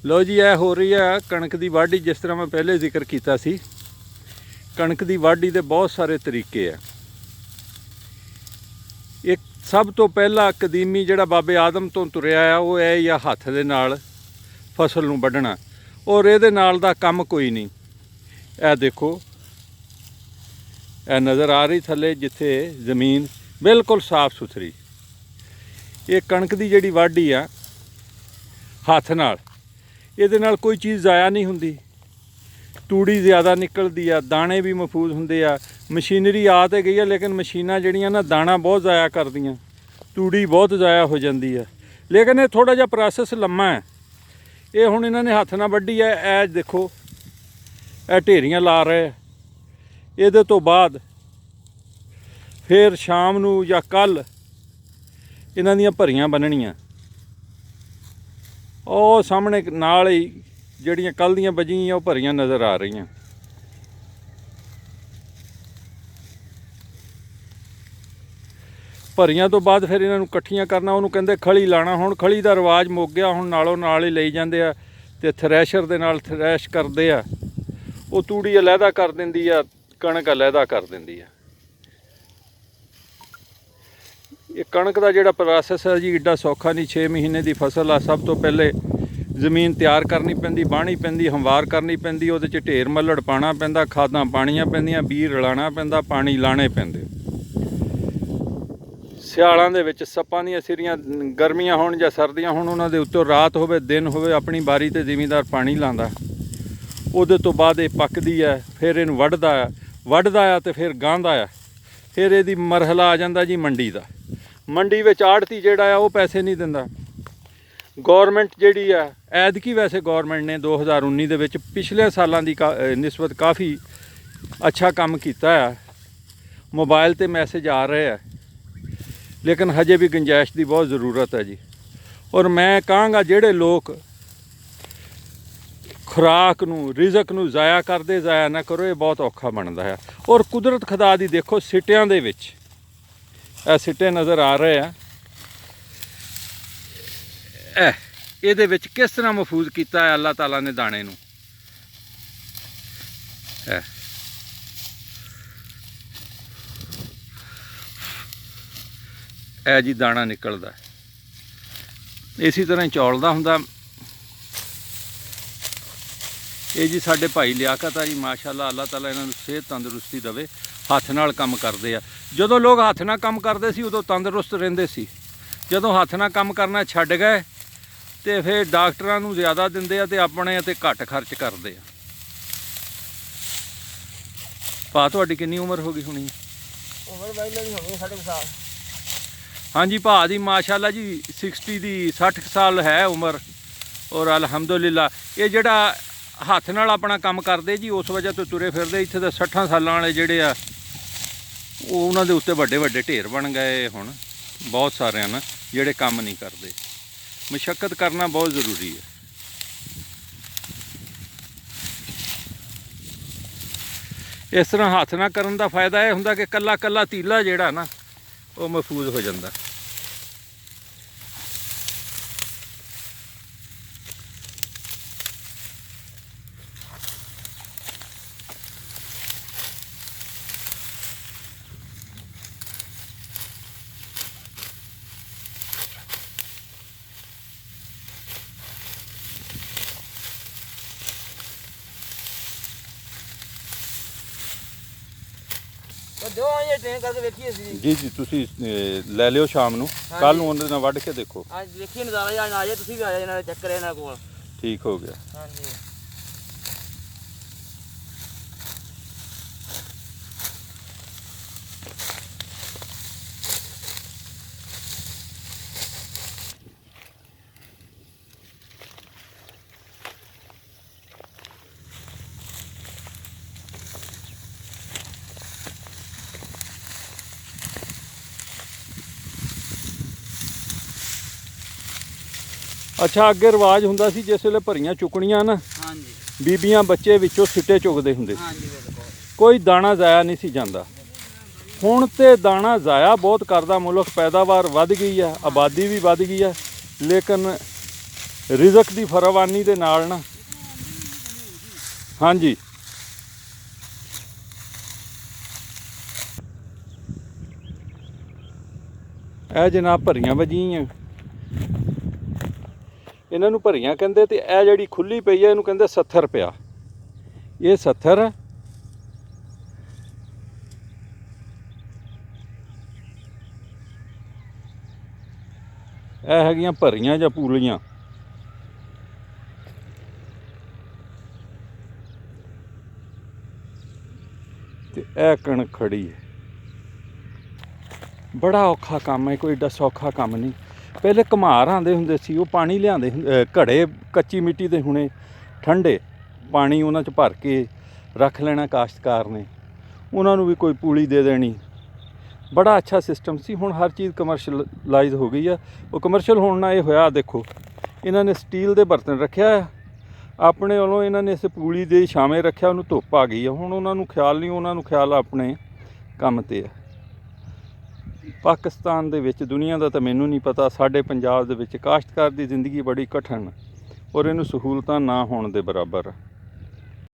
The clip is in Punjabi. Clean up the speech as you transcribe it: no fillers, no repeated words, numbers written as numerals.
लो जी, यह हो रही है कणक की वाढ़ी। जिस तरह मैं पहले जिक्र किया सी, कणक की वाढ़ी के बहुत सारे तरीके है। एक सब तो पहला कदीमी जिहड़ा बाबे आदम तो तुरिया है वो है या हत्थ दे नाल फसल नूं वढ़ना, और इहदे नाल दा काम कोई नहीं। यह देखो, यह नज़र आ रही थले जिथे जमीन बिल्कुल साफ सुथरी। ये कणक की जिहड़ी वाढ़ी आ हत्थ नाल, इहदे नाल कोई चीज़ ज़ाया नहीं हुंदी। तूड़ी ज़्यादा निकलती है, दाने भी महफूज होंगे आ। मशीनरी आ तो गई है लेकिन मशीनां जिहड़ियां ना दाना बहुत ज़ाया करदियां, तूड़ी बहुत ज़ाया हो जाती है। लेकिन ये थोड़ा जिहा प्रोसैस लम्मा है। ये हुण इन्हां ने हत्थ नाल वड्ढी है। ए देखो, ए ढेरियां ला रहे। इहदे तो बाद फिर शाम नूं जां कल इन्हां दीयां भरियां बनणीਆਂ। ਉਹ ਸਾਹਮਣੇ ਨਾਲ ਹੀ ਜਿਹੜੀਆਂ ਕੱਲ੍ਹ ਦੀਆਂ ਬਜੀਆਂ ਉਹ ਭਰੀਆਂ ਨਜ਼ਰ ਆ ਰਹੀਆਂ। ਭਰੀਆਂ ਤੋਂ ਬਾਅਦ ਫਿਰ ਇਹਨਾਂ ਨੂੰ ਇਕੱਠੀਆਂ ਕਰਨਾ, ਉਹਨੂੰ ਕਹਿੰਦੇ ਖਲੀ ਲਾਣਾ। ਹੁਣ ਖਲੀ ਦਾ ਰਿਵਾਜ ਮੁੱਕ ਗਿਆ, ਹੁਣ ਨਾਲੋਂ ਨਾਲ ਹੀ ਲਈ ਜਾਂਦੇ ਆ ਤੇ ਥ੍ਰੈਸ਼ਰ ਦੇ ਨਾਲ ਥ੍ਰੈਸ਼ ਕਰਦੇ ਆ। ਉਹ ਤੂੜੀ ਅਲੱਗਾ ਕਰ ਦਿੰਦੀ ਆ, ਕਣਕ ਅਲੱਗਾ ਕਰ ਦਿੰਦੀ ਆ। ਇਹ ਕਣਕ ਦਾ ਜਿਹੜਾ ਪ੍ਰੋਸੈਸ ਹੈ ਜੀ ਏਡਾ ਸੌਖਾ ਨਹੀਂ। 6 ਮਹੀਨੇ ਦੀ ਫਸਲ ਆ। ਸਭ ਤੋਂ ਪਹਿਲੇ ਜ਼ਮੀਨ ਤਿਆਰ ਕਰਨੀ ਪੈਂਦੀ, ਬਾਹਣੀ ਪੈਂਦੀ, ਹੰਵਾਰ ਕਰਨੀ ਪੈਂਦੀ, ਉਹਦੇ 'ਚ ਢੇਰ ਮੱਲੜ ਪਾਉਣਾ ਪੈਂਦਾ, ਖਾਦਾਂ ਪਾਣੀਆਂ ਪੈਂਦੀਆਂ, ਬੀਜ ਰਲਾਉਣਾ ਪੈਂਦਾ, ਪਾਣੀ ਲਾਣੇ ਪੈਂਦੇ। ਸਿਆਲਾਂ ਦੇ ਵਿੱਚ ਸੱਪਾਂ ਦੀਆਂ ਸਿਰੀਆਂ, ਗਰਮੀਆਂ ਹੋਣ ਜਾਂ ਸਰਦੀਆਂ ਹੋਣ, ਉਹਨਾਂ ਦੇ ਉੱਤੋਂ ਰਾਤ ਹੋਵੇ ਦਿਨ ਹੋਵੇ, ਆਪਣੀ ਬਾਰੀ 'ਤੇ ਜ਼ਿਮੀਂਦਾਰ ਪਾਣੀ ਲਾਉਂਦਾ। ਉਹਦੇ ਤੋਂ ਬਾਅਦ ਇਹ ਪੱਕਦੀ ਹੈ, ਫਿਰ ਇਹਨੂੰ ਵੱਢਦਾ ਆ ਤੇ ਫਿਰ ਗਾਂਹਦਾ ਆ। ਫਿਰ ਇਹਦੀ ਮਰਹਲਾ ਆ ਜਾਂਦਾ ਜੀ ਮੰਡੀ ਦਾ। ਮੰਡੀ ਵਿੱਚ ਆੜਤੀ ਜਿਹੜਾ ਆ ਉਹ ਪੈਸੇ ਨਹੀਂ ਦਿੰਦਾ। ਗੌਰਮੈਂਟ ਜਿਹੜੀ ਆ ਐਤਕੀ, ਵੈਸੇ ਗੌਰਮੈਂਟ ਨੇ 2019 ਦੇ ਵਿੱਚ ਪਿਛਲੇ ਸਾਲਾਂ ਦੀ ਨਿਸਬਤ ਕਾਫੀ ਅੱਛਾ ਕੰਮ ਕੀਤਾ ਆ। ਮੋਬਾਈਲ 'ਤੇ ਮੈਸੇਜ ਆ ਰਹੇ ਆ, ਲੇਕਿਨ ਹਜੇ ਵੀ ਗੁੰਜਾਇਸ਼ ਦੀ ਬਹੁਤ ਜ਼ਰੂਰਤ ਹੈ ਜੀ। ਔਰ ਮੈਂ ਕਹਾਂਗਾ ਜਿਹੜੇ ਲੋਕ ਖੁਰਾਕ ਨੂੰ, ਰਿਜ਼ਕ ਨੂੰ ਜ਼ਾਇਆ ਕਰਦੇ, ਜ਼ਾਇਆ ਨਾ ਕਰੋ। ਇਹ ਬਹੁਤ ਔਖਾ ਬਣਦਾ ਹੈ। ਔਰ ਕੁਦਰਤ ਖੁਦਾ ਦੀ ਦੇਖੋ, ਸਿੱਟਿਆਂ ਦੇ ਵਿੱਚ ਇਹ ਸਿੱਟੇ ਨਜ਼ਰ ਆ ਰਹੇ ਆ। ਇਹਦੇ ਵਿੱਚ ਕਿਸ ਤਰ੍ਹਾਂ ਮਹਿਫੂਜ਼ ਕੀਤਾ ਹੈ ਅੱਲਾਹ ਤਾਲਾ ਨੇ ਦਾਣੇ ਨੂੰ। ਇਹ ਜੀ ਦਾਣਾ ਨਿਕਲਦਾ। ਇਸੇ ਤਰ੍ਹਾਂ ਹੀ ਚੌਲ ਦਾ ਹੁੰਦਾ। ਇਹ ਜੀ ਸਾਡੇ ਭਾਈ ਲਿਆਕਤ ਆ ਜੀ, ਮਾਸ਼ਾਅੱਲਾ। ਅੱਲਾਹ ਤਾਲਾ ਇਹਨਾਂ ਨੂੰ ਸਿਹਤ ਤੰਦਰੁਸਤੀ ਦੇਵੇ। ਹੱਥ ਨਾਲ ਕੰਮ ਕਰਦੇ ਆ। ਜਦੋਂ ਲੋਕ ਹੱਥ ਨਾਲ ਕੰਮ ਕਰਦੇ ਸੀ ਉਦੋਂ ਤੰਦਰੁਸਤ ਰਹਿੰਦੇ ਸੀ। ਜਦੋਂ ਹੱਥ ਨਾਲ ਕੰਮ ਕਰਨਾ ਛੱਡ ਗਏ ਤੇ ਫਿਰ ਡਾਕਟਰਾਂ ਨੂੰ ਜ਼ਿਆਦਾ ਦਿੰਦੇ ਆ ਤੇ ਆਪਣੇ ਤੇ ਘੱਟ ਖਰਚ ਕਰਦੇ ਆ। ਭਾ ਤੁਹਾਡੀ ਕਿੰਨੀ ਉਮਰ ਹੋ ਗਈ ਹੋਣੀ? ਉਮਰ ਬਾਈ ਮੇਰੀ ਹੋ ਗਈ 60 ਸਾਲ। ਹਾਂਜੀ ਭਾ ਦੀ ਮਾਸ਼ਾਅੱਲਾ ਜੀ 60 ਦੀ 60 ਸਾਲ ਹੈ ਉਮਰ। ਔਰ ਅਲਹਮਦੁਲਿਲਾ ਇਹ ਜਿਹੜਾ ਹੱਥ ਨਾਲ ਆਪਣਾ ਕੰਮ ਕਰਦੇ ਜੀ, ਉਸ ਵਜ੍ਹਾ ਤੋਂ ਤੁਰੇ ਫਿਰਦੇ। ਇੱਥੇ ਤਾਂ 60 ਸਾਲਾਂ ਵਾਲੇ ਜਿਹੜੇ ਆ ਉਹ ਉਹਨਾਂ ਦੇ ਉੱਤੇ ਵੱਡੇ ਵੱਡੇ ਢੇਰ ਬਣ ਗਏ। ਹੁਣ ਬਹੁਤ ਸਾਰਿਆਂ ਨਾਲ ਜਿਹੜੇ ਕੰਮ ਨਹੀਂ ਕਰਦੇ। ਮਸ਼ੱਕਤ ਕਰਨਾ ਬਹੁਤ ਜ਼ਰੂਰੀ ਹੈ। ਇਸ ਤਰ੍ਹਾਂ ਹੱਥ ਨਾਲ ਕਰਨ ਦਾ ਫਾਇਦਾ ਇਹ ਹੁੰਦਾ ਕਿ ਕੱਲਾ ਕੱਲਾ ਤੀਲਾ ਜਿਹੜਾ ਨਾ ਉਹ ਮਹਿਫੂਜ਼ ਹੋ ਜਾਂਦਾ। ਜੋ ਆਏ ਟ੍ਰੇਨ ਕਰਕੇ ਵੇਖੀਏ ਸੀ ਜੀ ਜੀ, ਤੁਸੀਂ ਲੈ ਲਿਓ ਸ਼ਾਮ ਨੂੰ। ਕੱਲ ਨੂੰ ਉਹਨਾਂ ਨਾਲ ਵੱਢ ਕੇ ਦੇਖੋ। ਅੱਜ ਵੇਖੀਏ ਨਜ਼ਾਰਾ ਜਾਂ ਆ ਜਾਏ, ਤੁਸੀਂ ਵੀ ਆ ਜਾਏ, ਇਹਨਾਂ ਦੇ ਚੱਕਰ ਇਹਨਾਂ ਕੋਲ। ਠੀਕ ਹੋ ਗਿਆ। ਹਾਂਜੀ। ਅੱਛਾ, ਅੱਗੇ ਰਿਵਾਜ ਹੁੰਦਾ ਸੀ ਜਿਸ ਵੇਲੇ ਭਰੀਆਂ ਚੁੱਕਣੀਆਂ ਨਾ, ਹਾਂਜੀ, ਬੀਬੀਆਂ ਬੱਚੇ ਵਿੱਚੋਂ ਸਿੱਟੇ ਚੁੱਕਦੇ ਹੁੰਦੇ ਸੀ। ਹਾਂਜੀ ਬਿਲਕੁਲ। ਕੋਈ ਦਾਣਾ ਜ਼ਾਇਆ ਨਹੀਂ ਸੀ ਜਾਂਦਾ। ਹੁਣ ਤੇ ਦਾਣਾ ਜ਼ਾਇਆ ਬਹੁਤ ਕਰਦਾ ਮੁਲਕ। ਪੈਦਾਵਾਰ ਵੱਧ ਗਈ ਆ, ਆਬਾਦੀ ਵੀ ਵੱਧ ਗਈ ਆ, ਲੇਕਿਨ ਰਿਜ਼ਕ ਦੀ ਫਰਾਵਾਨੀ ਦੇ ਨਾਲ ਨਾ ਹਾਂਜੀ ਇਹ ਜਨਾਬ ਭਰੀਆਂ ਵਜੀਆਂ ਇਹਨਾਂ ਨੂੰ ਭਰੀਆਂ ਕਹਿੰਦੇ ਤੇ ਇਹ ਜਿਹੜੀ ਖੁੱਲੀ ਪਈ ਹੈ ਇਹਨੂੰ ਕਹਿੰਦੇ 70 ਰੁਪਇਆ ਇਹ 70 ਇਹ ਹੈਗੀਆਂ ਭਰੀਆਂ ਜਾਂ ਪੂਲੀਆਂ ਤੇ ਇਹ ਕਣਕ ਖੜੀ ਹੈ ਬੜਾ ਔਖਾ ਕੰਮ ਹੈ ਕੋਈ ਏਡਾ ਸੌਖਾ ਕੰਮ ਨਹੀਂ ਪਹਿਲੇ ਘੁਮਾਰ ਆਉਂਦੇ ਹੁੰਦੇ ਸੀ ਉਹ ਪਾਣੀ ਲਿਆਉਂਦੇ ਘੜੇ ਕੱਚੀ ਮਿੱਟੀ ਦੇ ਹੁਣੇ ਠੰਡੇ ਪਾਣੀ ਉਹਨਾਂ 'ਚ ਭਰ ਕੇ ਰੱਖ ਲੈਣਾ ਕਾਸ਼ਤਕਾਰ ਨੇ ਉਹਨਾਂ ਨੂੰ ਵੀ ਕੋਈ ਪੂਲੀ ਦੇ ਦੇਣੀ ਬੜਾ ਅੱਛਾ ਸਿਸਟਮ ਸੀ ਹੁਣ ਹਰ ਚੀਜ਼ ਕਮਰਸ਼ਲਾਈਜ਼ ਹੋ ਗਈ ਆ ਉਹ ਕਮਰਸ਼ੀਅਲ ਹੋਣ ਨਾਲ ਇਹ ਹੋਇਆ ਦੇਖੋ ਇਹਨਾਂ ਨੇ ਸਟੀਲ ਦੇ ਬਰਤਨ ਰੱਖਿਆ ਆਪਣੇ ਵੱਲੋਂ ਇਹਨਾਂ ਨੇ ਇਸ ਪੂਲੀ ਦੇ ਛਾਵੇਂ ਰੱਖਿਆ ਉਹਨੂੰ ਧੁੱਪ ਆ ਗਈ ਆ ਹੁਣ ਉਹਨਾਂ ਨੂੰ ਖਿਆਲ ਨਹੀਂ ਉਹਨਾਂ ਨੂੰ ਖਿਆਲ ਆਪਣੇ ਕੰਮ 'ਤੇ ਆ ਪਾਕਿਸਤਾਨ ਦੇ ਵਿੱਚ ਦੁਨੀਆ ਦਾ ਤਾਂ ਮੈਨੂੰ ਨਹੀਂ ਪਤਾ ਸਾਡੇ ਪੰਜਾਬ ਦੇ ਵਿੱਚ ਕਾਸ਼ਤਕਾਰ ਦੀ ਜ਼ਿੰਦਗੀ ਬੜੀ ਕਠਿਨ ਔਰ ਇਹਨੂੰ ਸਹੂਲਤਾਂ ਨਾ ਹੋਣ ਦੇ ਬਰਾਬਰ